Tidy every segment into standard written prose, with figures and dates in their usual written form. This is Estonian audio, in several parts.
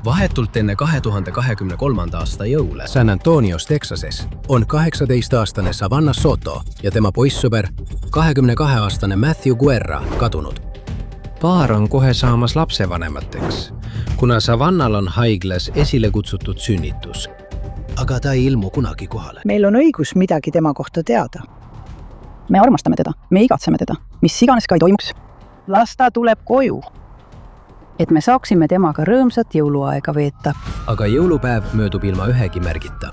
Vahetult enne 2023. aasta jõule San Antonios, Texases on 18-aastane Savannah Soto ja tema poissõber 22-aastane Matthew Guerra kadunud. Paar on kohe saamas lapsevanemateks, kuna Savannal on haiglas esile kutsutud sünnitus. Aga ta ei ilmu kunagi kohale. Meil on õigus midagi tema kohta teada. Me armastame teda, me igatseme teda, mis iganes ka ei toimuks. Las ta tuleb koju. Et me saaksime temaga rõõmsat jõuluaega veeta. Aga jõulupäev möödub ilma ühegi märgita.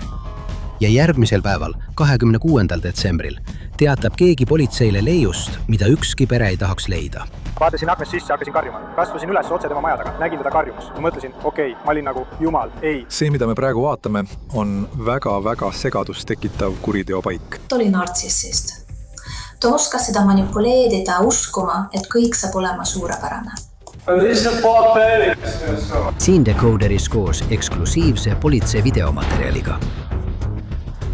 Ja järgmisel päeval, 26. detsembril, teatab keegi politseile leiust, mida ükski pere ei tahaks leida. Vaatasin aknast sisse, hakkasin karjuma. Kasvasin üles otse tema maja taga. Nägin teda karjumus. Ma mõtlesin, okei, ma olin nagu jumal, ei. See, mida me praegu vaatame, on väga segadust tekitav kuriteopaik. Ta oli nartsissist. Ta oskas seda manipuleerida uskuma, et kõik saab olema suurepärane. Scene Decoderis koos eksklusiivse politsei videomaterjaliga.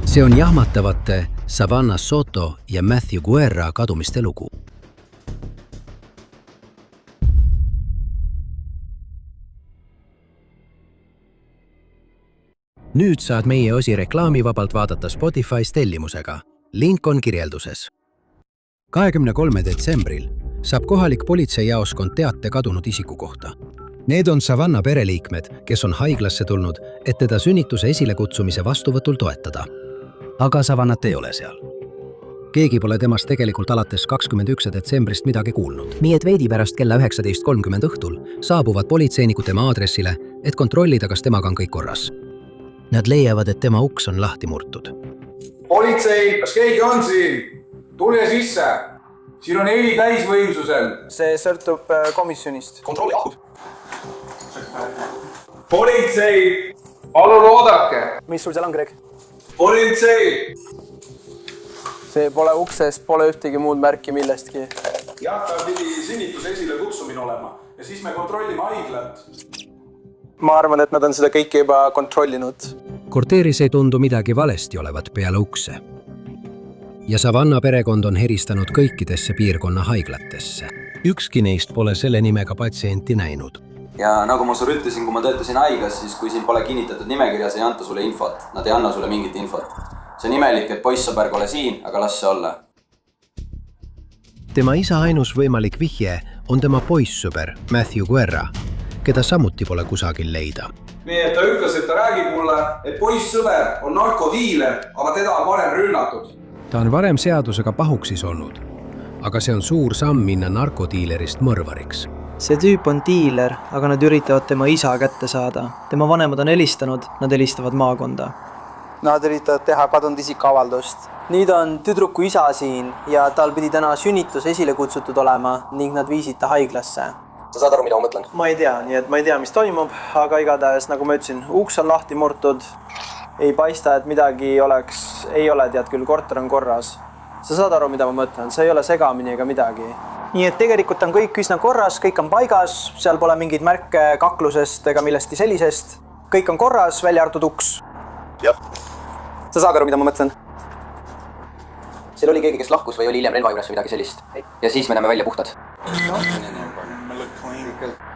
See on jahmatavate Savannah Soto ja Matthew Guerra kadumiste lugu. Nüüd saad meie osi reklaamivabalt vaadata Spotify's tellimusega. Link on kirjelduses. 23. detsembril saab kohalik politseijaoskond teate kadunud isiku kohta. Need on Savannah pereliikmed, kes on haiglasse tulnud, et teda sünnituse esilekutsumise vastuvõtul toetada. Aga Savannat ei ole seal. Keegi pole temast tegelikult alates 21. detsembrist midagi kuulnud. Nii et veidi pärast kella 19.30 õhtul saabuvad politseinikud tema aadressile, et kontrollida, kas temaga on kõik korras. Nad leiavad, et tema uks on lahti murtud. Politsei, kas keegi on siin? Tule sisse! Siin on heli täisvõimsusel. See sõltub komisjonist. Kontrolli ahud. Politsei! Palun oodake! Mis sul seal on, Greg? Politsei! See pole uksest, pole ühtegi muud märki millestki. Jah, ta pidi sünnituse esile kutsumine olema. Ja siis me kontrollime haiglat. Ma arvan, et nad on seda kõike juba kontrollinud. Korteeris ei tundu midagi valesti olevat peale ukse. Ja Savannah perekond on heristanud kõikidesse piirkonna haiglatesse. Ükski neist pole selle nimega patsienti näinud. Ja nagu ma sulle ütlesin, kui ma töötasin haiglas, siis kui siin pole kinnitatud nimekirjas, ei anta sulle infot. Nad ei anna sulle mingit infot. See on imelik, et poissõber pole siin, aga las see olla. Tema isa ainus võimalik vihje on tema poissõber Matthew Guerra, keda samuti pole kusagil leida. Nii, et ta ütles, et ta räägib mulle, et poissõber on narkodiiler, aga teda on varem rünnatud. Ta on varem seadusega pahuksis olnud, aga see on suur samm minna narkodiilerist mõrvariks. See tüüp on diiler, aga nad üritavad tema isa kätte saada. Tema vanemad on helistanud, nad helistavad maakonda. Nad üritavad teha kadunud isikavaldust. Nüüd on tüdruku isa siin ja tal pidi täna sünnitus esile kutsutud olema ning nad viisid ta haiglasse. Sa saad aru, mida ma mõtlen? Ma ei tea, nii et ma ei tea, mis toimub, aga igatahes, nagu ma ütlesin, uks on lahti murtud. Ei paista, et midagi ei ole, tead küll, korter on korras. Sa saad aru, mida ma mõtlen, see ei ole segamini ega midagi. Nii et tegelikult on kõik üsna korras, kõik on paigas, seal pole mingid märke kaklusest ega millesti sellisest. Kõik on korras, välja arvatud uks. Jah. Sa saad aru, mida ma mõtlen? Seal oli keegi, kes lahkus või oli hiljem relva juures või midagi sellist. Ja siis me näeme välja puhtad.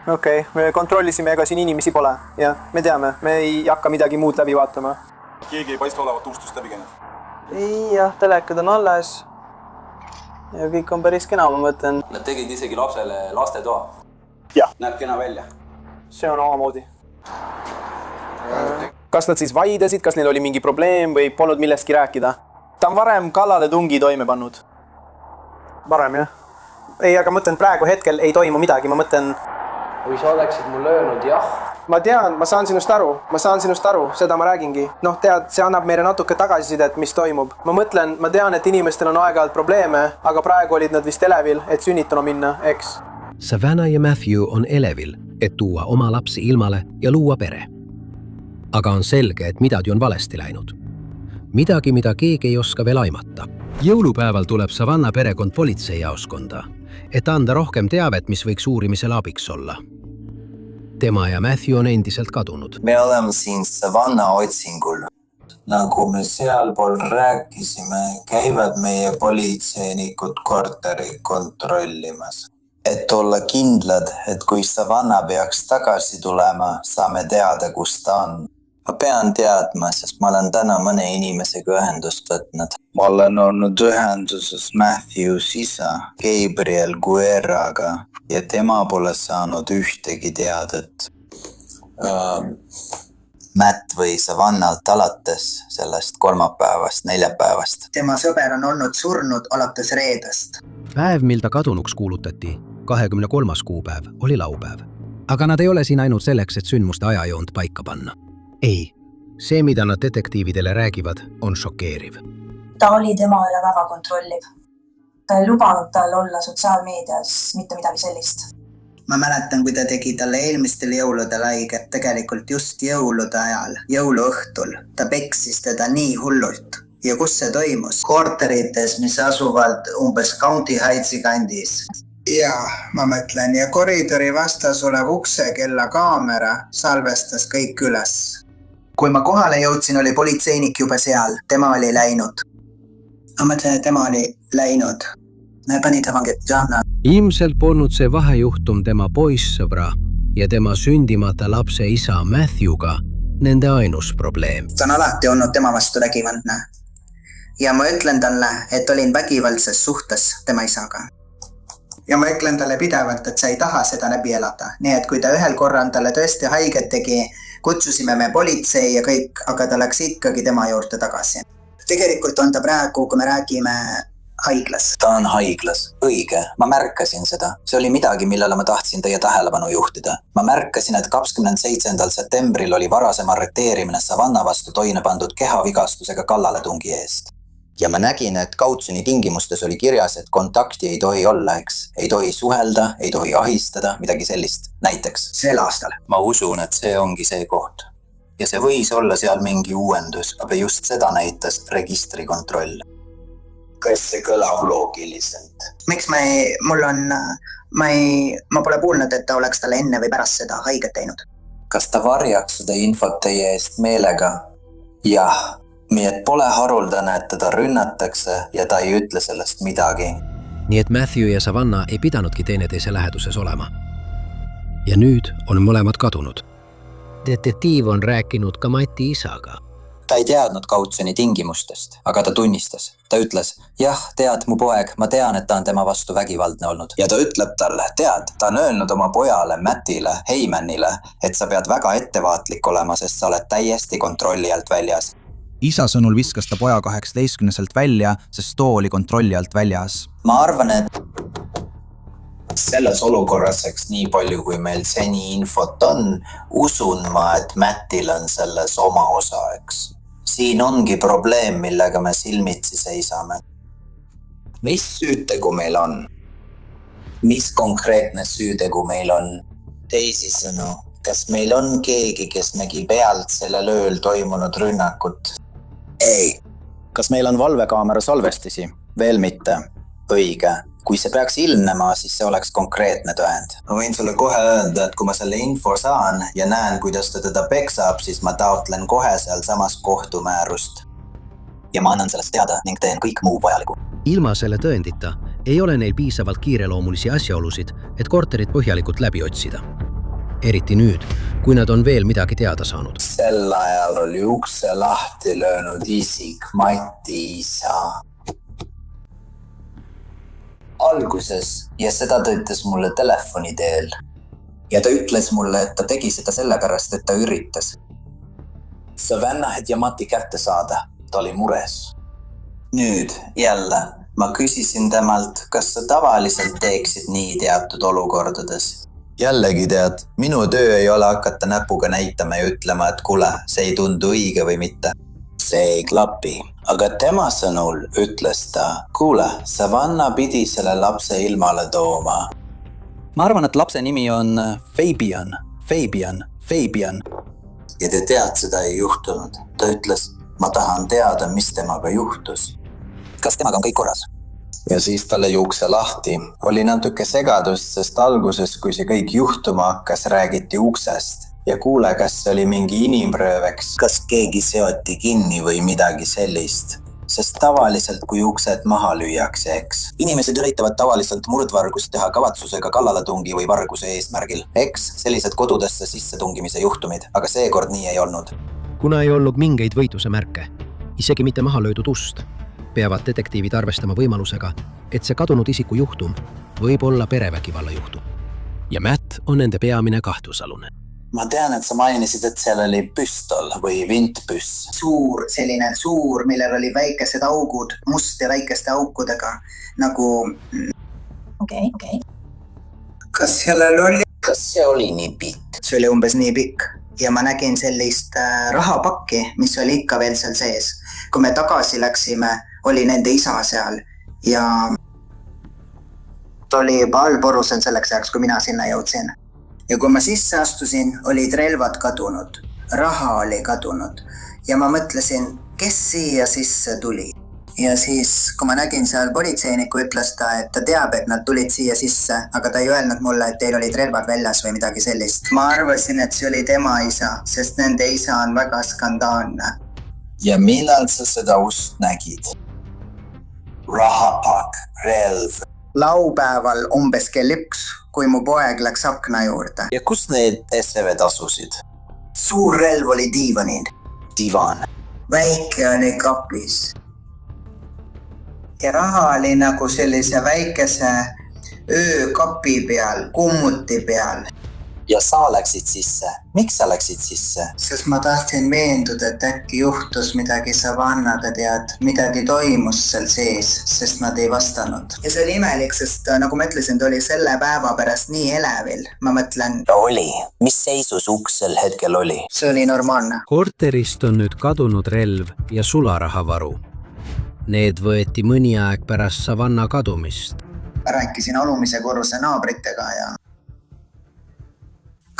Okei, me kontrollisime, ega siin inimesi pole. Ja, me teame, me ei hakka midagi muud läbi vaatama. Keegi ei paista olevat ustust läbi käinud. Ei, jah, telekad on alles. Ja kõik on päris kena, ma mõtlen. Nad tegid isegi lapsele lastetoa. Jah. Näeb kena välja. See on omamoodi. Kas nad siis vaidesid, kas neil oli mingi probleem või polnud millestki rääkida? Ta on varem kallale tungi toime pannud. Varem, jah. Ei, aga mõtlen, praegu hetkel ei toimu midagi, ma mõtlen... Või sa oleksid mul öelnud, jah? Ma tean, ma saan sinust aru, seda ma räägingi. Noh, tead, see annab meile natuke tagasisidet, mis toimub. Ma tean, et inimestel on aeg-ajalt probleeme, aga praegu olid nad vist elevil, et sünnituna minna, eks? Savannah ja Matthew on elevil, et tuua oma lapsi ilmale ja luua pere. Aga on selge, et midagi on valesti läinud. Midagi, mida keegi ei oska veel aimata. Jõulupäeval tuleb Savannah perekond politseijaoskonda, et anda rohkem teavet, mis võiks uurimisel abiks olla. Tema ja Matthew on endiselt kadunud. Me oleme siin Savannah otsingul. Nagu me sealpool rääkisime, käivad meie politseinikud korteri kontrollimas. Et olla kindlad, et kui Savanna peaks tagasi tulema, saame teada, kus ta on. Ma pean teadma, sest ma olen täna mõne inimesega ühendust võtnud. Ma olen olnud ühenduses Matthews isa, Gabriel Guerraga ja tema pole saanud ühtegi teadet. Matt või Savannalt alates sellest kolmapäevast, neljapäevast. Tema sõber on olnud surnud alates reedest. Päev, mil ta kadunuks kuulutati, 23. kuupäev, oli laupäev. Aga nad ei ole siin ainult selleks, et sündmuste ajajoont paika panna. Ei, see, mida nad detektiividele räägivad, on šokeeriv. Ta oli tema üle väga kontrolliv. Ta ei lubanud tal olla sotsiaalmeedias mitte midagi sellist. Ma mäletan, kui ta tegi talle eelmistel jõuludel haiget, tegelikult just jõulude ajal, jõuluõhtul. Ta peksis teda nii hullult. Ja kus see toimus? Korterites, mis asuvad umbes County Heightsi kandis. Jaa, ma mõtlen. Ja koridori vastas olev uksekella kaamera salvestas kõik üles. Kui ma kohale jõudsin, oli politseinik juba seal. Tema oli läinud. Ma mõtlen, et tema oli läinud. Pani ta vangit Johanna. Ilmselt polnud see vahejuhtum tema poissõbra ja tema sündimata lapse isa Matthewga nende ainus probleem. Ta on alati olnud tema vastu vägivaldne. Ja ma ütlen talle, et olin vägivaldses suhtes tema isaga. Ja ma ütlen talle pidevalt, et sa ei taha seda läbi elada. Nii et kui ta ühel korral talle tõesti haiget tegi, kutsusime me politsei ja kõik, aga ta läks ikkagi tema juurde tagasi. Tegelikult on ta praegu, kui me räägime haiglas. Ta on haiglas, õige. Ma märkasin seda. See oli midagi, millele ma tahtsin teie tähelepanu juhtida. Ma märkasin, et 27. septembril oli varasem arreteerimine Savanna vastu toime pandud kehavigastusega kallaletungi eest. Ja ma nägin, et kautsjoni tingimustes oli kirjas, et kontakti ei tohi olla, eks. Ei tohi suhelda, ei tohi ahistada, midagi sellist. Näiteks sel aastal. Ma usun, et see ongi see koht. Ja see võis olla seal mingi uuendus, aga just seda näitas registrikontroll. Kas see kõlab loogiliselt? Miks ma pole kuulnud, et ta oleks talle enne või pärast seda haiget teinud. Kas ta varjaks seda infot teie eest meelega? Jah. Nii et pole haruldane, et teda rünnatakse ja ta ei ütle sellest midagi. Nii et Matthew ja Savanna ei pidanudki teineteise läheduses olema. Ja nüüd on mõlemad kadunud. Detektiiv on rääkinud ka Mati isaga. Ta ei teadnud kautsjoni tingimustest, aga ta tunnistas. Ta ütles, jah, tead, mu poeg, ma tean, et ta on tema vastu vägivaldne olnud. Ja ta ütleb talle, tead, ta on öelnud oma pojale, Mattile, Heimannile, et sa pead väga ettevaatlik olema, sest sa oled täiesti kontrolli alt väljas. Isa sõnul viskas ta poja 18-selt välja, sest too oli kontrolli alt väljas. Ma arvan, et selles olukorraseks nii palju, kui meil seni infot on, usun ma, et Mattil on selles oma osa, eks. Siin ongi probleem, millega me silmitsi seisame. Mis süütegu meil on? Mis konkreetne süütegu meil on? Teisisõnu, kas meil on keegi, kes nägi pealt sellel ööl toimunud rünnakut? Ei. Kas meil on valvekaamera salvestisi? Veel mitte. Õige. Kui see peaks ilmnema, siis see oleks konkreetne tõend. Ma võin sulle kohe öelda, et kui ma selle info saan ja näen, kuidas ta teda peksab, siis ma taotlen kohe seal samas kohtumäärust. Ja ma annan sellest teada ning teen kõik muu vajaliku. Ilma selle tõendita ei ole neil piisavalt kiireloomulisi asjaolusid, et korterit põhjalikult läbi otsida. Eriti nüüd, kui nad on veel midagi teada saanud. Sel ajal oli ukse lahti löönud isik Mati isa. Alguses ja seda ta ütles mulle telefoni teel. Ja ta ütles mulle, et ta tegi seda sellepärast, et ta üritas Savannat ja Mati kätte saada. Ta oli mures. Nüüd jälle, ma küsisin temalt, kas sa tavaliselt teeksid nii teatud olukordades. Jällegi tead, minu töö ei ole hakata näpuga näitama ja ütlema, et kuule, see ei tundu õige või mitte. See ei klapi, aga tema sõnul ütles ta, kuule, Savanna pidi selle lapse ilmale tooma. Ma arvan, et lapse nimi on Fabian. Ja te tead, seda ei juhtunud. Ta ütles, ma tahan teada, mis temaga juhtus. Kas temaga on kõik korras? Ja siis talle juukse lahti. Oli natuke segadust, sest alguses, kui see kõik juhtuma hakkas, räägiti uksest. Ja kuule, kas see oli mingi inimrööveks? Kas keegi seoti kinni või midagi sellist? sest tavaliselt kui uksed maha lüüakse, eks. Inimesed üritavad tavaliselt murdvargust teha kavatsusega kallaletungi või varguse eesmärgil. Eks sellised kodudesse sissetungimise juhtumid, aga seekord nii ei olnud. Kuna ei olnud mingeid võitluse märke, isegi mitte maha löödud ust, peavad detektiivid arvestama võimalusega, et see kadunud isiku juhtum võib olla perevägivalla juhtum. Ja Matt on nende peamine kahtlusalune. Ma tean, et sa mainisid, et seal oli püstol või vintpüss. Selline suur, millel oli väikesed augud, must ja väikeste aukudega, nagu... Okei. Kas see oli nii pikk? See oli umbes nii pikk. Ja ma nägin sellist rahapakki, mis oli ikka veel seal sees. Kui me tagasi läksime, oli nende isa seal ja ta oli juba allporusel selleks ajaks, kui mina sinna jõudsin. Ja kui ma sisse astusin, olid relvad kadunud, raha oli kadunud ja ma mõtlesin, kes siia sisse tuli. Ja siis, kui ma nägin seal politseiniku, ütles ta, et ta teab, et nad tulid siia sisse, aga ta ei öelnud mulle, et teil olid relvad väljas või midagi sellist. Ma arvasin, et see oli tema isa, sest nende isa on väga skandaalne. Ja millal sa seda ust nägid? Rahapak, relv. Laupäeval umbes kell 1, kui mu poeg läks akna juurde. Ja kus need SEVed asusid? Suur relv oli diivanil. Divan. Väike oli kapis. Ja raha oli nagu sellise väikese öökapi peal, kummuti peal. Ja sa läksid sisse. Miks sa läksid sisse? Sest ma tahtsin veenduda, et äkki juhtus midagi Savannaga, tead, midagi toimus seal sees, sest nad ei vastanud. Ja see oli imelik, sest nagu ma ütlesin, ta oli selle päeva pärast nii elevil. Ma mõtlen... Oli. Mis seisus uks sel hetkel oli? See oli normaalne. Korterist on nüüd kadunud relv ja sularahavaru. Need võeti mõni aeg pärast Savanna kadumist. Rääkisin alumise korruse naabritega ja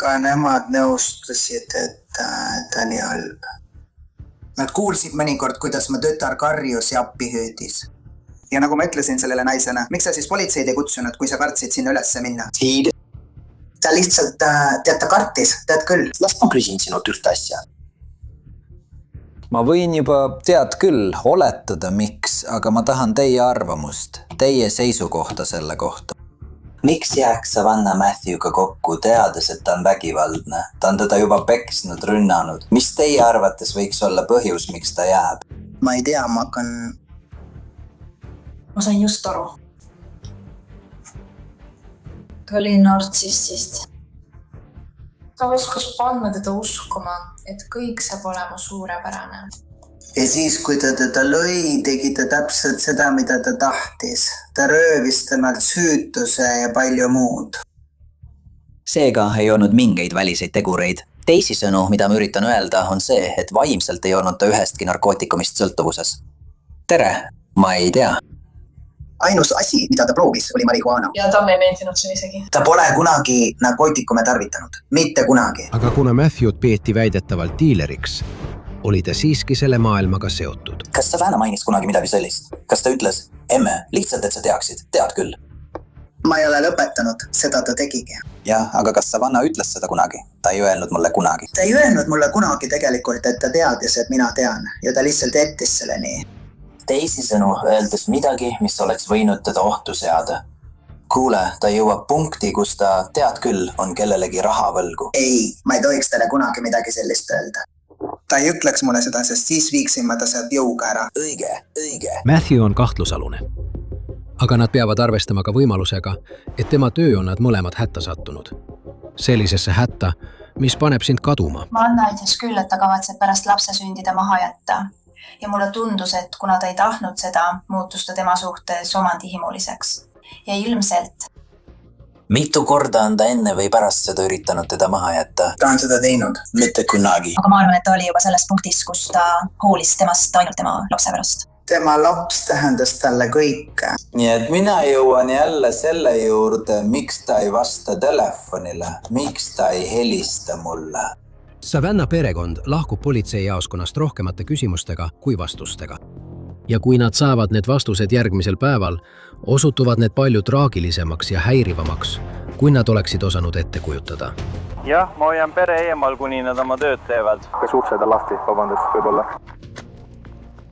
ka nemad nõustusid, et ta nii halb. Nad kuulsid mõnikord, kuidas mu tütar karjus ja appi hüüdis. Ja nagu ma ütlesin sellele naisena, miks sa siis politseid ei kutsunud, kui sa kartsid sinna ülesse minna? Ta lihtsalt, tead, ta kartis, tead küll. Las ma küsin sinult üht asja. Ma võin juba tead küll oletada miks, aga ma tahan teie arvamust, teie seisukohta selle kohta. Miks jääks Savanna Matthewga kokku, teades, et ta on vägivaldne? Ta on teda juba peksnud, rünnanud. Mis teie arvates võiks olla põhjus, miks ta jääb? Ma ei tea, ma hakkan... Ma sain just aru. Ta oli nartsistist. Ta oskas panna teda uskuma, et kõik saab olema suurepärane. Ja siis, kui ta teda lõi, tegi ta täpselt seda, mida ta tahtis. Ta röövis temalt süütuse ja palju muud. Seega ei olnud mingeid väliseid tegureid. Teisisõnu, mida ma üritan öelda, on see, et vaimselt ei olnud ta ühestki narkootikumist sõltuvuses. Tere, ma ei tea. Ainus asi, mida ta proovis, oli marihuana. Ja ta me ei meeldinud see isegi. Ta pole kunagi narkootikume tarvitanud. Mitte kunagi. Aga kuna Matthew'd peeti väidetavalt diileriks, oli ta siiski selle maailmaga seotud. Kas Savanna mainis kunagi midagi sellist? Kas ta ütles, emme, lihtsalt, et sa teaksid, tead küll? Ma ei ole lõpetanud, seda ta tegigi. Jah, aga kas Savanna ütles seda kunagi? Ta ei öelnud mulle kunagi. Ta ei öelnud mulle kunagi tegelikult, et ta teadis, et mina tean. Ja ta lihtsalt jättis selle nii. Teisisõnu öeldes midagi, mis oleks võinud teda ohtu seada. Kuule, ta jõuab punkti, kus ta, tead küll, on kellelegi raha võlgu. Ei, ma ei tohiks talle kunagi midagi sellist öelda. Ta ei ütleks mulle seda, sest siis viiksin ma ta sealt jõuga ära. Õige. Matthew on kahtlusalune. Aga nad peavad arvestama ka võimalusega, et tema töö on nad mõlemad hätta sattunud. Sellisesse hätta, mis paneb sind kaduma. Anna ütles küll, et ta kavatseb pärast lapse sündida maha jätta. Ja mulle tundus, et kuna ta ei tahtnud seda, muutus ta tema suhtes omandihimuliseks. Ja ilmselt... Mitu korda on ta enne või pärast seda üritanud teda maha jätta? Ta on seda teinud. Mitte kunagi. Aga ma arvan, et ta oli juba selles punktis, kus ta hoolis temast ainult tema lapse pärast. Tema laps tähendas talle kõike. Nii et mina jõuan jälle selle juurde, miks ta ei vasta telefonile, miks ta ei helista mulle. Savanna perekond lahkub politseijaoskonnast rohkemate küsimustega kui vastustega. Ja kui nad saavad need vastused järgmisel päeval, osutuvad need palju traagilisemaks ja häirivamaks, kui nad oleksid osanud ette kujutada. Jah, ma hoian pere eemal, kuni nad oma tööd teevad. Kas uksed on lahti, vabandust, võib-olla?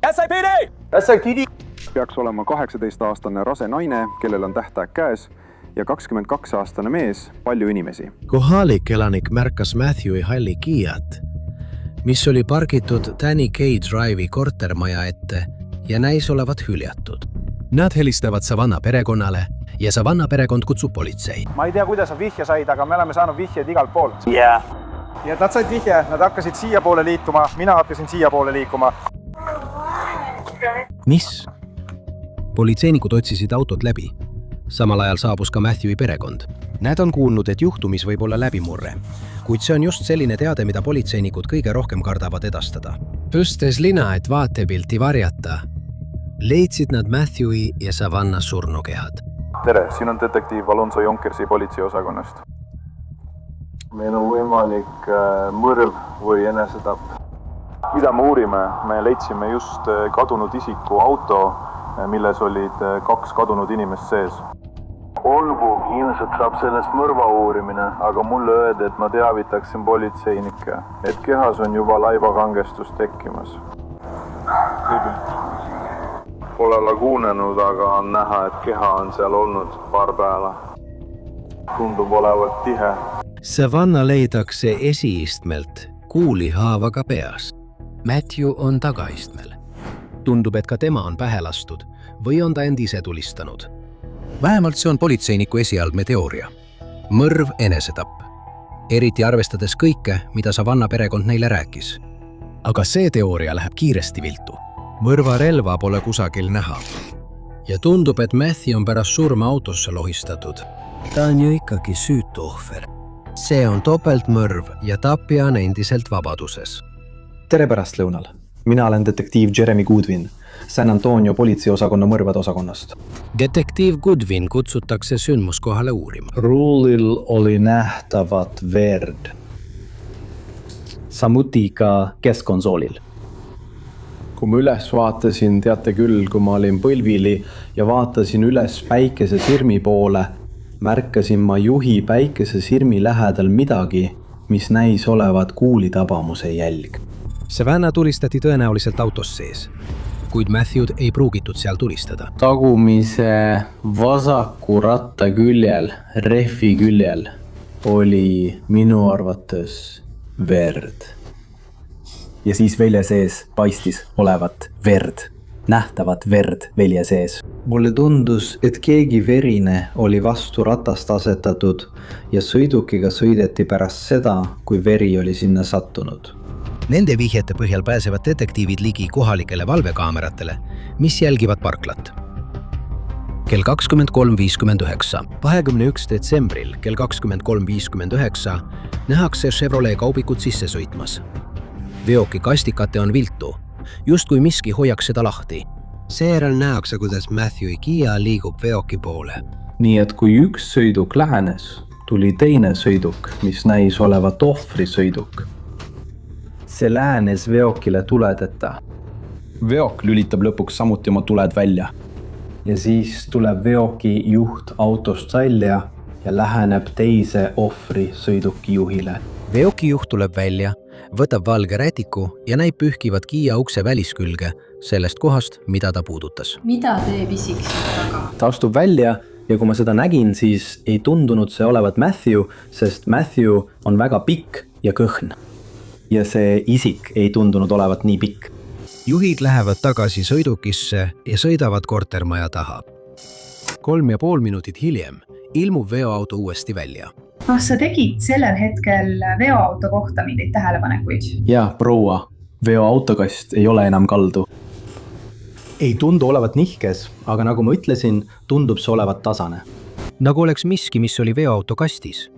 SIPD! Peaks olema 18-aastane rase naine, kellel on tähtaeg käes ja 22-aastane mees, palju inimesi. Kohalik elanik märkas Matthewi halli Kiat, mis oli pargitud Danny K. Drive'i kortermaja ette ja näis olevat hüljatud. Nad helistavad Savannah perekonnale ja Savannah perekond kutsub politsei. Ma ei tea, kuidas on vihje said, aga me oleme saanud vihjeid igalt poolt. Yeah. Ja nad said vihje, nad hakkasid siia poole liikuma, mina hakkasin siia poole liikuma. Mis? Politseinikud otsisid autot läbi. Samal ajal saabus ka Matthewi perekond. Nad on kuulnud, et juhtumis võib olla läbimurre, kuid see on just selline teade, mida politseinikud kõige rohkem kardavad edastada. Püstes lina, et vaatepilti varjata, leidsid nad Matthewi ja Savannah surnukehad. Tere, siin on detektiiv Alonso Jonkersi politseiosakonnast. Meil on võimalik mõrv või enesetapp. Mida me uurime? Me leidsime just kadunud isiku auto, milles olid 2 kadunud inimest sees. Olgu, ilmselt saab sellest mõrva uurimine, aga mulle öeldi, et ma teavitaksin politseinikke, et kehas on juba laibakangestus tekkimas. Pole lagunenud, aga on näha, et keha on seal olnud paar päeva. Tundub olevat tihe. Savannah leidakse esiistmelt kuulihaavaga peas. Matthew on tagaistmel. Tundub, et ka tema on pähe lastud või on ta end ise tulistanud. Vähemalt see on politseiniku esialgne teooria. Mõrv enesetapp. Eriti arvestades kõike, mida Savannah perekond neile rääkis. Aga see teooria läheb kiiresti viltu. Mõrvarelva pole kusagil näha. Ja tundub, et Matthew on pärast surma autosse lohistatud. Ta on ju ikkagi süütu ohver. See on topeltmõrv ja tapja on endiselt vabaduses. Tere pärastlõunal. Mina olen detektiiv Jeremy Goodwin, San Antonio politseiosakonna mõrvade osakonnast. Detektiiv Goodwin kutsutakse sündmuskohale uurima. Ruulil oli nähtavat verd. Samuti ka keskkonsoolil. Kui ma üles vaatasin, teate küll, kui ma olin põlvili ja vaatasin üles päikesesirmi poole, märkasin ma juhi päikesesirmi lähedal midagi, mis näis olevat kuulitabamuse jälg. Savannah tulistati tõenäoliselt autos sees, kuid Matthew'd ei pruugitud seal tulistada. Tagumise vasaku ratta küljel, rehvi küljel oli minu arvates verd. Ja siis velje sees paistis olevat verd, nähtavat verd velje sees. Mulle tundus, et keegi verine oli vastu ratast asetatud ja sõidukiga sõideti pärast seda, kui veri oli sinna sattunud. Nende vihjete põhjal pääsevad detektiivid ligi kohalikele valvekaameratele, mis jälgivad parklat. Kell 23.59, 21. detsembril kell 23.59 nähakse Chevrolet kaubikut sisse sõitmas. Veoki kastikate on viltu, justkui miski hoiaks seda lahti. Seejärel nähakse, kuidas Matthew Kia liigub veoki poole. Nii et kui üks sõiduk lähenes, tuli teine sõiduk, mis näis olevat ohvri sõiduk. See läänes veokile tuledeta. Veok lülitab lõpuks samuti oma tuled välja. Ja siis tuleb veoki juht autost välja ja läheneb teise ohvri sõiduki juhile. Veoki juht tuleb välja, võtab valge rätiku ja näib pühkivat Kia ukse väliskülge sellest kohast, mida ta puudutas. Mida teeb isik siin taga? Ta astub välja ja kui ma seda nägin, siis ei tundunud see olevat Matthew, sest Matthew on väga pikk ja kõhn. Ja see isik ei tundunud olevat nii pikk. Juhid lähevad tagasi sõidukisse ja sõidavad kortermaja taha. 3,5 minutit hiljem ilmub veoauto uuesti välja. Kas sa tegid sellel hetkel veoauto kohta mingeid tähelepanekuid? Jah, proua, veoautokast ei ole enam kaldu. Ei tundu olevat nihkes, aga nagu ma ütlesin, tundub see olevat tasane. Nagu oleks miski, mis oli veoauto kastis.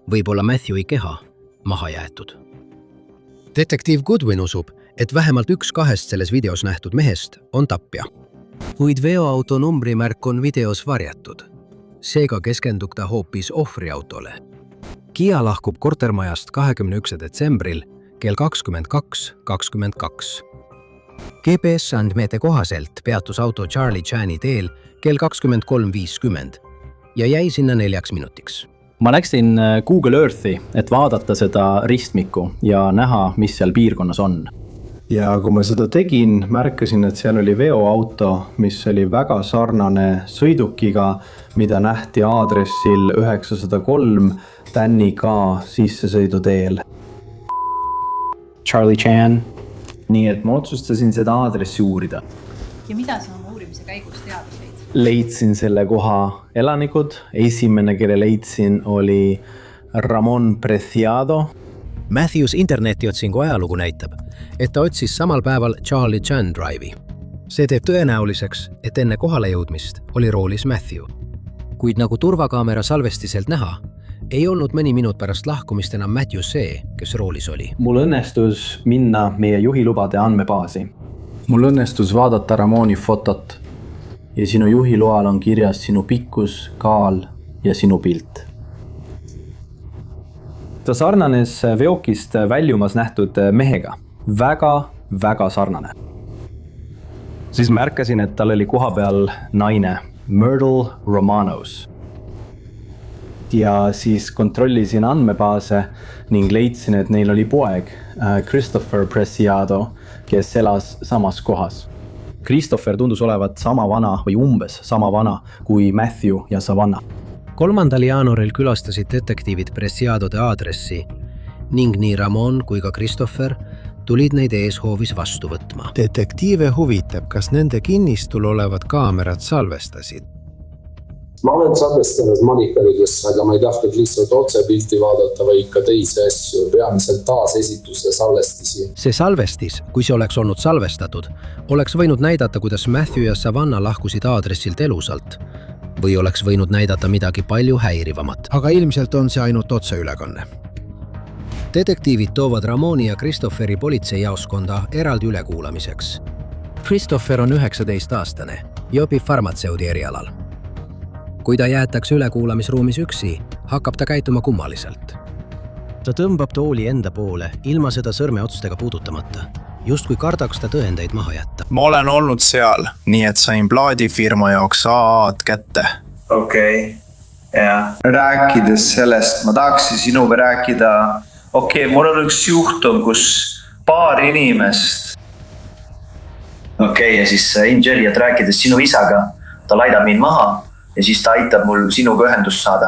Võib-olla Matthewi keha maha jäetud. Detektiiv Goodwin usub, et vähemalt 1-2 selles videos nähtud mehest on tapja. Kuid veoauto numbrimärk on videos varjatud. Seega keskendub ta hoopis ohvriautole. Kia lahkub kortermajast 21. detsembril kell 22.22. GPS-andmete kohaselt peatus auto Charlie Chani teel kell 23.50 ja jäi sinna 4 minutiks. Ma läksin Google Earthi, et vaadata seda ristmikku ja näha, mis seal piirkonnas on. ja kui ma seda tegin, märkasin, et seal oli veoauto, mis oli väga sarnane sõidukiga, mida nähti aadressil 903 Danny K sissesõiduteel. Charlie Chan. Nii et ma otsustasin seda aadressi uurida. Ja mida sa oma uurimise käigus teada said? Leidsin selle koha elanikud. Esimene, kelle leidsin, oli Ramon Preciado. Matthews internetiotsingu ajalugu näitab, et ta otsis samal päeval Charlie Chan Drive'i. See teeb tõenäoliseks, et enne kohale jõudmist oli roolis Matthew. Kuid nagu turvakaamera salvestiselt näha, ei olnud mõni minut pärast lahkumist enam Matthew see, kes roolis oli. Mul õnnestus minna meie juhilubade andmebaasi. Mul õnnestus vaadata Ramoni fotot ja sinu juhiloal on kirjas sinu pikkus, kaal ja sinu pilt. Ta sarnanes veokist väljumas nähtud mehega. Väga sarnane. Siis märkasin, et tal oli koha peal naine, Myrtle Romanos. Ja siis kontrollisin andmebaase ning leidsin, et neil oli poeg, Christopher Preciado, kes elas samas kohas. Christopher tundus olevat sama vana või umbes sama vana kui Matthew ja Savannah. 3. jaanuaril külastasid detektiivid Preciadode aadressi ning nii Ramon kui ka Christopher tulid neid eeshoovis vastu võtma. Detektiive huvitab, kas nende kinnistul olevad kaamerad salvestasid. Ma olen salvestanud monitoridesse, aga ma ei tahtnud lihtsalt otsepilti vaadata või ikka teisi asju, peamiselt taasesituse salvestisi. See salvestis, kui see oleks olnud salvestatud, oleks võinud näidata, kuidas Matthew ja Savannah lahkusid aadressilt elusalt või oleks võinud näidata midagi palju häirivamat. Aga ilmselt on see ainult otseülekanne. Detektiivid toovad Ramoni ja Christopheri politseijaoskonda eraldi ülekuulamiseks. Christopher on 19-aastane ja õpib farmatseudi erialal. Kui ta jäetakse ülekuulamisruumis üksi, hakkab ta käituma kummaliselt. Ta tõmbab tooli enda poole, ilma seda sõrmeotstega puudutamata, just kui kardaks ta tõendeid maha jätta. Ma olen olnud seal, nii et sain plaadifirma jaoks AA-d kätte. Okei, jah. Rääkides sellest, ma tahaksin sinuga rääkida. Okei, mul on üks juhtum, kus paar inimest. Okei, ja siis Ingeliat rääkides sinu isaga, ta laidab mind maha. Ja siis ta aitab mul sinuga ühendust saada.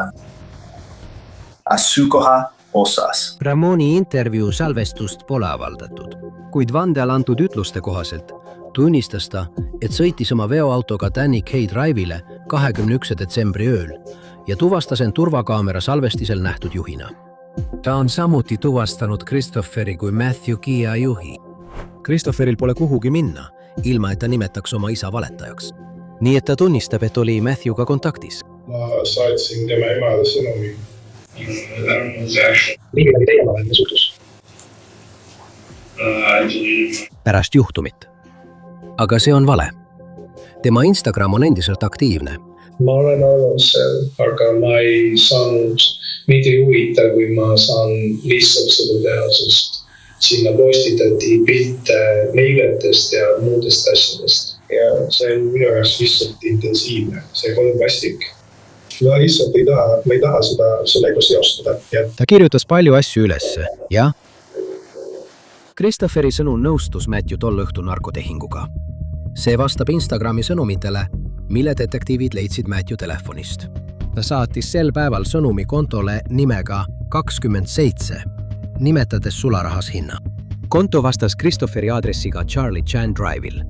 Asukoha osas. Ramoni intervjuu salvestust pole avaldatud, kuid vandel antud ütluste kohaselt tunnistas ta, et sõitis oma veoautoga Danny K Drive'ile 21. detsembri ööl ja tuvastas end turvakaamera salvestisel nähtud juhina. Ta on samuti tuvastanud Christopheri kui Matthew Kia juhi. Christopheril pole kuhugi minna, ilma et ta nimetaks oma isa valetajaks. Nii et ta tunnistab, et oli Matthewga kontaktis. Ma saatsin tema emale sõnumi. Milline oli teie vaheline suhtlus? Pärast juhtumit. Aga see on vale. Tema Instagram on endiselt aktiivne. Ma olen olnud seal, aga ma ei saanud mitte huvitav, kui ma saan lihtsalt seda teha, sest sinna postitati pilte meilitest ja muudest asjadest. Ja see on minu jaoks lihtsalt intensiivne, see kolmplastik. Ma lihtsalt ei taha seda sellega seostada. Ta kirjutas palju asju ülesse, jah? Christopheri sõnul nõustus Matthew tol õhtul narkotehinguga. See vastab Instagrami sõnumitele, mille detektiivid leidsid Matthew telefonist. Ta saatis sel päeval sõnumi kontole nimega 27, nimetades sularahas hinna. Konto vastas Christopheri aadressiga Charlie Chan Drive'il.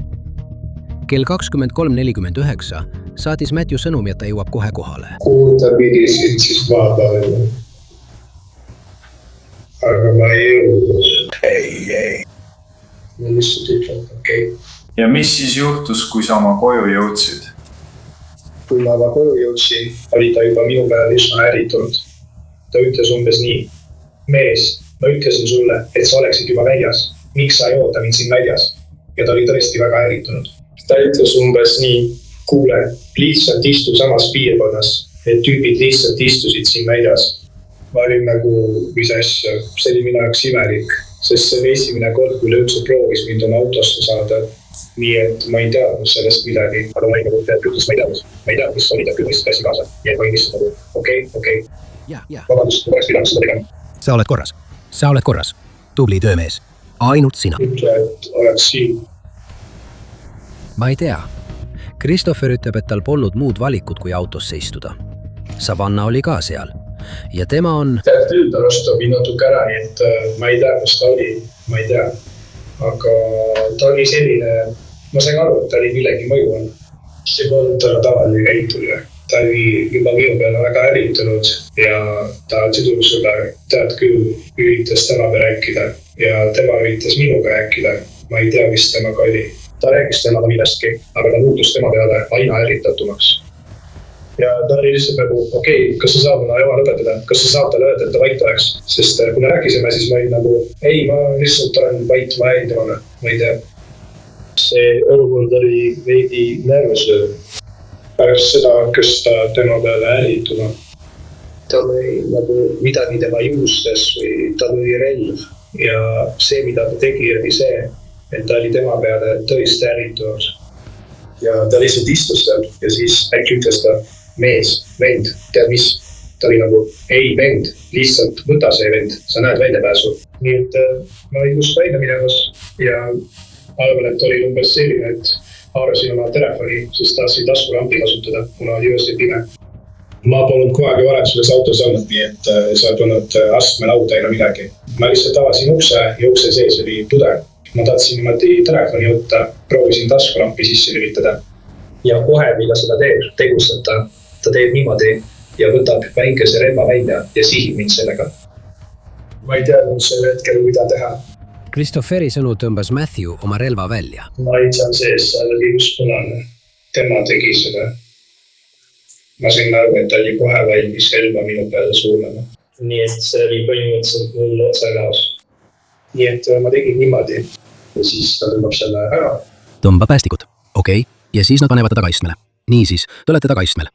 Kell 23.49 saatis Matthew sõnumi, et ta jõuab kohe kohale. Kuhu ta pidisid siis vaadata? Aga ma ei jõudnud. Ei. Ma lihtsalt ütlen, okei. Ja mis siis juhtus, kui sa oma koju jõudsid? Kui ma oma koju jõudsin, oli ta juba minu peale üsna äritunud. Ta ütles umbes nii. Mees, ma ütlesin sulle, et sa oleksid juba väljas. Miks sa ei oota mind siin väljas? Ja ta oli tõesti väga äritunud. Ta ütles umbes nii, kuule, lihtsalt istu samas piirkonnas, et tüübid lihtsalt istusid siin väljas. Ma olin nagu, mis asja, see oli minu jaoks imelik, sest see oli esimene kord, kui lõõpsu proovis mind oma autosse saada. Nii et ma ei teadnud sellest midagi. Aga ma ei nagu ütles, ma ei teadnud, mis oli, ta küll mõistid asja kaasa. Ja ma lihtsalt nagu, okei. Ja. Vabandust, ma oleks pidanud seda tegema. Sa oled korras. Tubli töömees. ainult sina. Ütle, et oleks siin. Ma ei tea. Christopher ütleb, et tal polnud muud valikut kui autosse istuda. Savannah oli ka seal ja tema on... Tead küll, ta rostab natuke ära, nii et ma ei tea, kas ta oli, ma ei tea. Aga ta oli selline, ma sain aru, et ta oli millegi mõju on. See polnud tavaline käitumine. Ta oli juba minu peale väga äritunud ja ta tüdruksega, tead küll, üritas temaga rääkida ja tema üritas minuga rääkida. Ma ei tea, mis temaga oli. Ta rääkis temaga millestki, aga ta muutus tema peale aina ärritatumaks. Ja ta oli lihtsalt nagu, okei, kas sa saab mulle jama lõpetada, kas sa saab talle öelda, et ta vait oleks? Sest kui me rääkisime, siis ma olin nagu, ei, ma lihtsalt olen vait, ma jäin temale, ma ei tea. See olukord oli veidi närvusöö. Pärast seda hakkas ta tema peale ärrituma. Tal oli nagu midagi tema juustes või tal oli relv. Ja see, mida ta tegi, oli see, et ta oli tema peale tõesti ärritunud. Ja ta lihtsalt istus seal ja siis äkki ütles ta, mees, vend, tead mis? Ta oli nagu, ei vend, lihtsalt võta see vend, sa näed väljapääsu. Nii et ma olin just välja minemas ja arvan, et oli umbes selline, et haarasin oma telefoni, sest tahtsin taskulampi kasutada, kuna oli öösel pime. Ma polnud kogu varem selles autos olnud, nii et sa polnud astme lauda ega midagi. Ma lihtsalt avasin ukse ja ukse sees oli pudel. Ma tahtsin niimoodi telefoni võtta, proovisin taskulampi sisse lülitada. Ja kohe, mida seda teeb, tegustab ta teeb niimoodi ja võtab väikese relva välja ja sihib mind sellega. Ma ei teadnud sel hetkel, mida teha. Christopheri sõnul tõmbas Matthew oma relva välja. Ma lihtsalt sees, seal oli just punane. Tema tegi seda. Ma sain aru, et ta oli kohe valmis relva minu peale suunama. Nii et see oli põhimõtteliselt mul otsenaos. Nii et ma tegin niimoodi ja siis ta tõmbab selle ära. Tõmba päästikud. Okei. Ja siis nad panevad ta tagaistmele. Niisiis, te olete tagaistmel.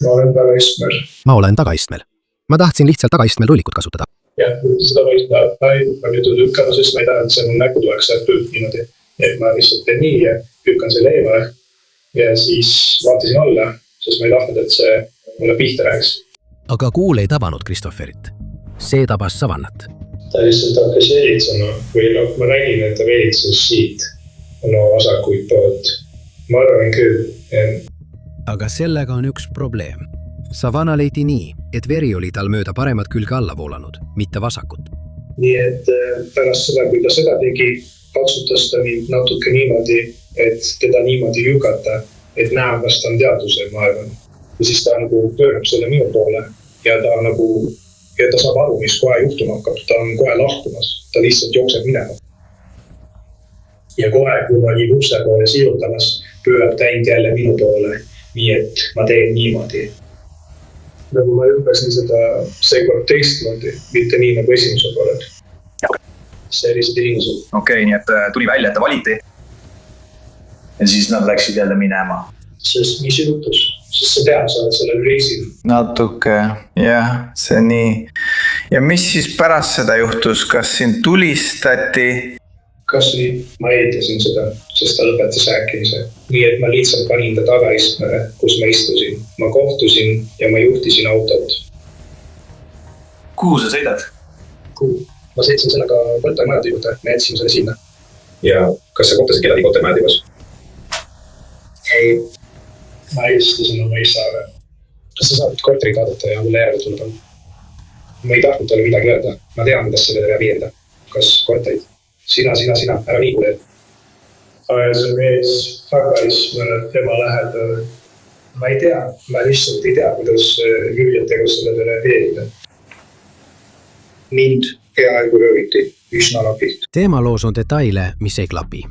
Ma olen tagaistmel. Ma olen tagaistmel. Ma tahtsin lihtsalt tagaistmel rullikut kasutada. Jah, seda ma nüüd lükkama, sest ma ei taha, et see mun nägu tuleks niimoodi. Et ma lihtsalt teen nii ja lükkan selle eemale ja siis vaatasin alla, sest ma ei tahtnud, et see mulle pihta rääks. Aga kuul ei tabanud Christopherit. See tabas Savannat. Ta lihtsalt hakkas veelitsema või ma nägin, et ta veelitses siit vasakuid poolt. Ma arvan küll. Aga sellega on üks probleem. Savannah leiti nii, et veri oli tal mööda paremat külge alla voolanud, mitte vasakut. Nii et pärast seda, kui ta seda tegi, katsutas ta mind natuke niimoodi, et teda niimoodi lükata, et näha, kas ta on teaduse, ma arvan. Ja siis ta nagu pöörab selle minu poole ja ta saab aru, mis kohe juhtuma hakkab. Ta on kohe lahkumas. Ta lihtsalt jookseb minema. Ja kohe, kui ma olin ukse poole sirutamas, pöörab ta end jälle minu poole. Nii et ma teen niimoodi. Nagu ma ümbersin seda seekord teistmoodi, mitte nii nagu esimese pooled. See oli see teinisel. Okei, nii et tuli välja, et ta valiti. Ja siis nad läksid jälle minema. Sest mis jutus? Sest sa tead, sa oled sellel reisil. Natuke, jah, see nii. Ja mis siis pärast seda juhtus? Kas sind tulistati? Kas nii? Ma eitasin seda, sest ta lõpetas rääkimise. Nii et ma lihtsalt panin ta tagaistmele, kus ma istusin. Ma kohtusin ja ma juhtisin autot. Kuhu sa sõidad? Kuhu? Ma sõitsin sellega kortermajade juurde, me jätsime selle sinna. Ja kas sa kohtasid kedagi kortermajade juures? Ei. Ma istusin oma isaga. Kas sa saad korterid vaadata ja mulle järele tulla? Ma ei tahtnud talle midagi öelda. Ma tean, kuidas sellele reageerida. Kas korterid? Sina, ära nii kuule. Aga see mees hakkas mõned tema lähedal. Ma ei tea, ma lihtsalt ei tea, kuidas Jüljatega sellele reageerida. Mind peaaegu rööviti üsna napilt. Teemaloos on detaile, mis ei klapi.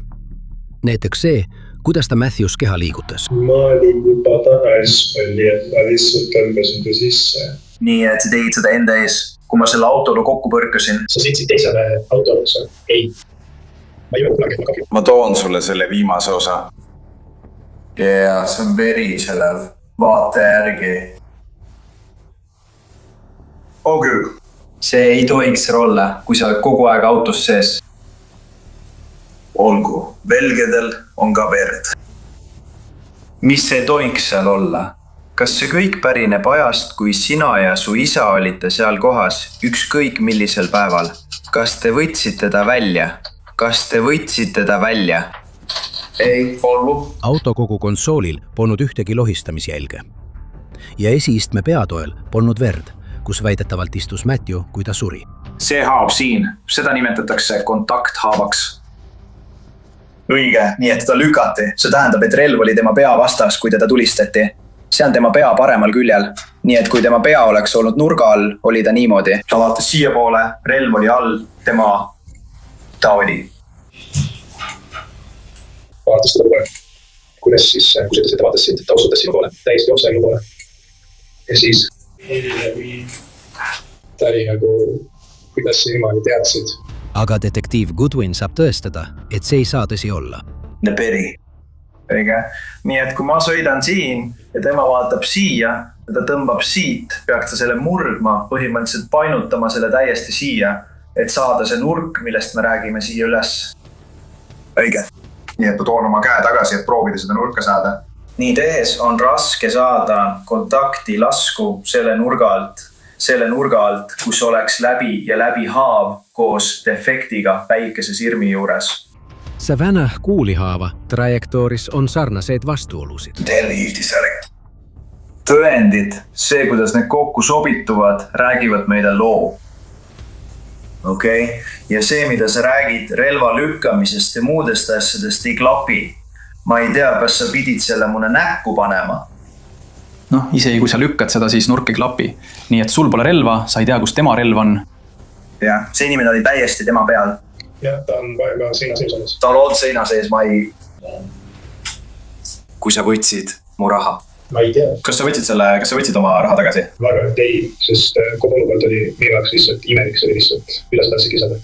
Näiteks see, kuidas ta Matthews keha liigutas. Ma olin juba tagaismel, nii et ma lihtsalt tõmbasin ta sisse. Nii et sa tegid seda enda ees, kui ma selle autole kokku põrkasin. Sa sõitsid teisele autole, sa? Ei. Ma ei ole kunagi, et ma kahju. Ma toon sulle selle viimase osa. Ja see on veri selle vaate järgi. Küll. See ei tohiks olla, kui sa oled kogu aeg autos sees. Olgu, velgedel on ka verd. Mis ei tohiks seal olla? Kas see kõik pärineb ajast, kui sina ja su isa olite seal kohas ükskõik millisel päeval? Kas te võtsite ta välja? kas te võtsite ta välja? Ei ollut. Autokogu konsoolil polnud ühtegi lohistamisjälge. Ja esiistme peatoel polnud verd, kus väidetavalt istus Matthew, kui ta suri. See haav siin, seda nimetatakse kontakthaavaks. Õige, nii et teda lükati. See tähendab, et relv oli tema pea vastas, kui teda tulistati. See on tema pea paremal küljel. Nii et kui tema pea oleks olnud nurga all, oli ta niimoodi. Ta vaatas siia poole, relv oli all, ta oli. Vaatas seda poole. Kuidas siis, kui sa seda vaatasid, ta osutas sinu poole, täiesti otsa poole. Ja siis ta oli nagu, kuidas sa niimoodi teadsid. Aga detektiiv Goodwin saab tõestada, et see ei saa tõsi olla. Peri. Õige. Nii et kui ma sõidan siin ja tema vaatab siia ja ta tõmbab siit, peaks ta selle murdma, põhimõtteliselt painutama selle täiesti siia, et saada see nurk, millest me räägime siia üles. Õige. Nii et ma toon oma käe tagasi, et proovida seda nurka saada. Nii tehes on raske saada kontakti lasku selle nurga alt, kus oleks läbi ja läbi haav koos defektiga väikese sirmi juures. Savannah kuulihaava trajektooris on sarnaseid vastuolusid. Tõendid, see, kuidas need kokku sobituvad, räägivad meile loo. Okei. Ja see, mida sa räägid relva lükkamisest ja muudest asjadest ei klapi. Ma ei tea, kas sa pidid selle mulle näkku panema. Isegi kui sa lükkad seda, siis nurk ei klapi. Nii et sul pole relva, sa ei tea, kus tema relv on. Jah, see inimene oli täiesti tema peal. Jah, ta on ka seina sees. Ta on olnud seina sees, ma ei... Kui sa võtsid mu raha? Ma ei tea. Kas sa võtsid oma raha tagasi? Ma arvan, et ei, sest kogu olukord oli meie jaoks lihtsalt imelik, see oli lihtsalt, kuidas tahtsid kisada.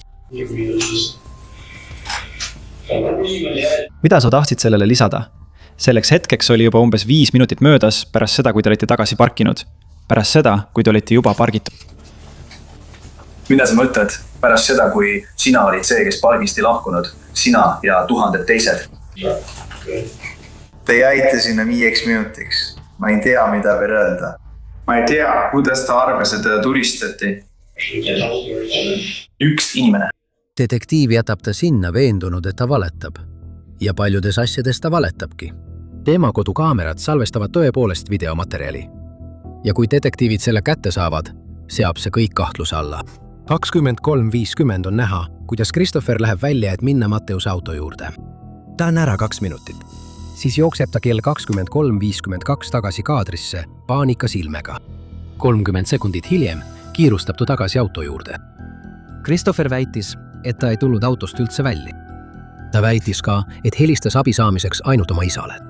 Mida sa tahtsid sellele lisada? Selleks hetkeks oli juba umbes 5 minutit möödas pärast seda, kui te olite tagasi parkinud. Pärast seda, kui te olite juba pargitud. Mida sa mõtled pärast seda, kui sina olid see, kes pargisti lahkunud? Sina ja 1000 teised. Te jäite sinna 5 minutiks. Ma ei tea, mida veel öelda. Ma ei tea, kuidas ta arvas, et teda turistati. Üks inimene. Detektiiv jätab ta sinna veendunud, et ta valetab. Ja paljudes asjades ta valetabki. Tema kodukaamerad salvestavad tõepoolest videomaterjali. Ja kui detektiivid selle kätte saavad, seab see kõik kahtluse alla. 23.50 on näha, kuidas Christopher läheb välja, et minna Matteuse auto juurde. Ta on ära 2 minutit. Siis jookseb ta kell 23.52 tagasi kaadrisse paanika silmega. 30 sekundit hiljem kiirustab ta tagasi auto juurde. Christopher väitis, et ta ei tulnud autost üldse välja. Ta väitis ka, et helistas abi saamiseks ainult oma isale.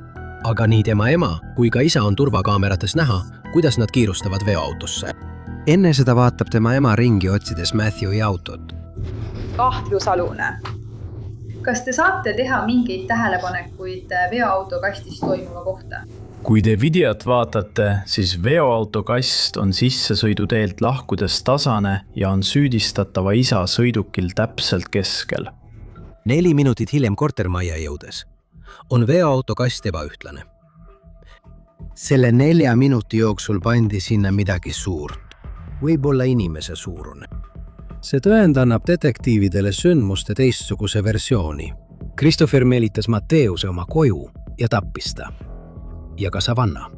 Aga nii tema ema kui ka isa on turvakaamerates näha, kuidas nad kiirustavad veoautosse. Enne seda vaatab tema ema ringi otsides Matthewi autot. Kahtlusalune. Kas te saate teha mingeid tähelepanekuid veoauto kastis toimuva kohta? Kui te videot vaatate, siis veoauto kast on sissesõiduteelt lahkudes tasane ja on süüdistatava isa sõidukil täpselt keskel. 4 minutit hiljem kortermajja jõudes on veoauto kast ebaühtlane. Selle 4 minuti jooksul pandi sinna midagi suurt, võib-olla inimese suurune. See tõend annab detektiividele sündmuste teistsuguse versiooni. Christopher meelitas Matteuse oma koju ja tappis ta. Ja ka Savannah.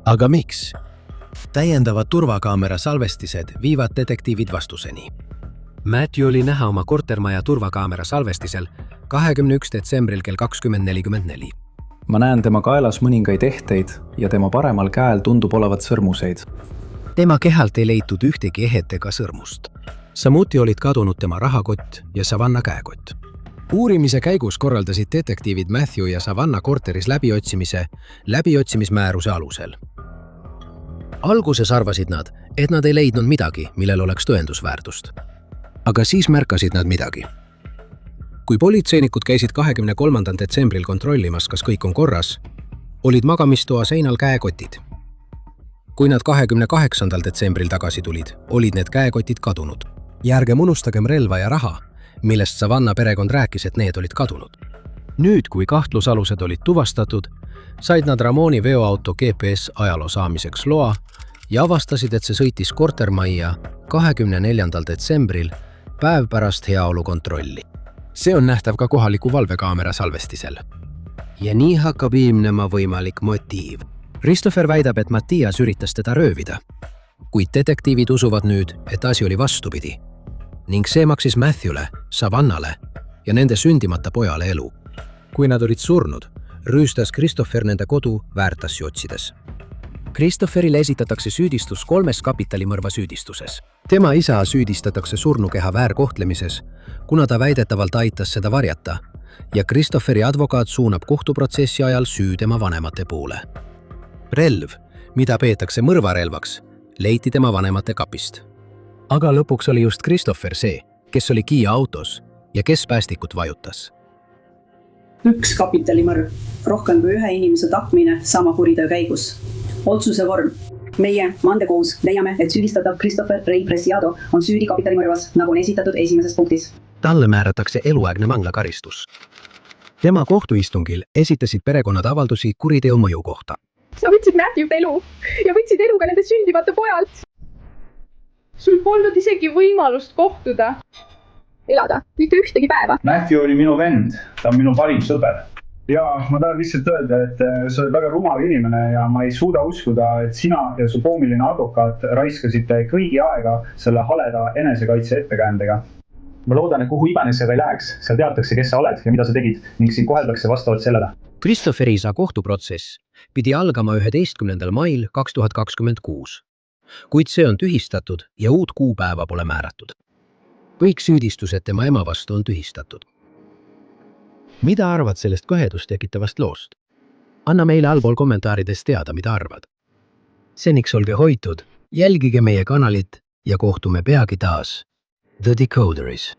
Aga miks? Täiendavad turvakaamera salvestised viivad detektiivid vastuseni. Matthew oli näha oma kortermaja turvakaamera salvestisel 21. detsembril kell 20.44. Ma näen tema kaelas mõningaid ehteid ja tema paremal käel tundub olevat sõrmuseid. Tema kehalt ei leitud ühtegi ehet ega sõrmust. Samuti olid kadunud tema rahakott ja Savannah käekott. Uurimise käigus korraldasid detektiivid Matthew ja Savannah korteris läbiotsimismääruse alusel. Alguses arvasid nad, et nad ei leidnud midagi, millel oleks tõendusväärtust. Aga siis märkasid nad midagi. Kui politseinikud käisid 23. detsembril kontrollimas, kas kõik on korras, olid magamistoa seinal käekotid. Kui nad 28. detsembril tagasi tulid, olid need käekotid kadunud. Ja ärgem unustagem relva ja raha, millest Savannah perekond rääkis, et need olid kadunud. Nüüd, kui kahtlusalused olid tuvastatud, said nad Ramoni veoauto GPS ajaloo saamiseks loa ja avastasid, et see sõitis kortermajja 24. detsembril, päev pärast heaolu kontrolli. see on nähtav ka kohaliku valvekaamera salvestisel. ja nii hakkab ilmnema võimalik motiiv. Christopher väidab, et Mattias üritas teda röövida, kuid detektiivid usuvad nüüd, et asi oli vastupidi ning see maksis Matthewle, Savannale ja nende sündimata pojale elu. Kui nad olid surnud, rüüstas Christopher nende kodu väärtassi otsides. Christopherile esitatakse süüdistus 3 kapitalimõrva süüdistuses. Tema isa süüdistatakse surnukeha väärkohtlemises, kuna ta väidetavalt aitas seda varjata ja Christopheri advokaat suunab kohtuprotsessi ajal süü tema vanemate poole. Relv, mida peetakse mõrvarelvaks, leiti tema vanemate kapist. Aga lõpuks oli just Christopher see, kes oli Kiia autos ja kes päästikut vajutas. 1 kapitalimõrv, rohkem kui 1 inimese tapmine sama kuriteo käigus. Otsuse vorm. Meie vandekohus leiame, et süüdistatav Christopher Ray Preciado on süüdi kapitalimõrvas, nagu on esitatud esimeses punktis. Talle määratakse eluaegne vanglakaristus. Tema kohtuistungil esitasid perekonnad avaldusi kuriteo mõju kohta. Sa võtsid Matthew't elu ja võtsid elu ka nende sündimata pojalt. Sul polnud isegi võimalust kohtuda. Elada, mitte ühtegi päeva. Matthew oli minu vend, ta on minu parim sõber. Ja ma tahan lihtsalt öelda, et sa oled väga rumal inimene ja ma ei suuda uskuda, et sina ja su poomiline advokaat raiskasite kõigi aega selle haleda enesekaitse ettekäändega. Ma loodan, et kuhu iganes see veel läheks, seal teatakse, kes sa oled ja mida sa tegid ning sind koheldakse vastavalt sellele. Christopheri isa kohtuprotsess pidi algama 11. mail 2026, kuid see on tühistatud ja uut kuupäeva pole määratud. Kõik süüdistused tema ema vastu on tühistatud. Mida arvad sellest kõhedust tekitavast loost? Anna meile allpool kommentaarides teada, mida arvad. Seniks olge hoitud, jälgige meie kanalit ja kohtume peagi taas. The Decoderis.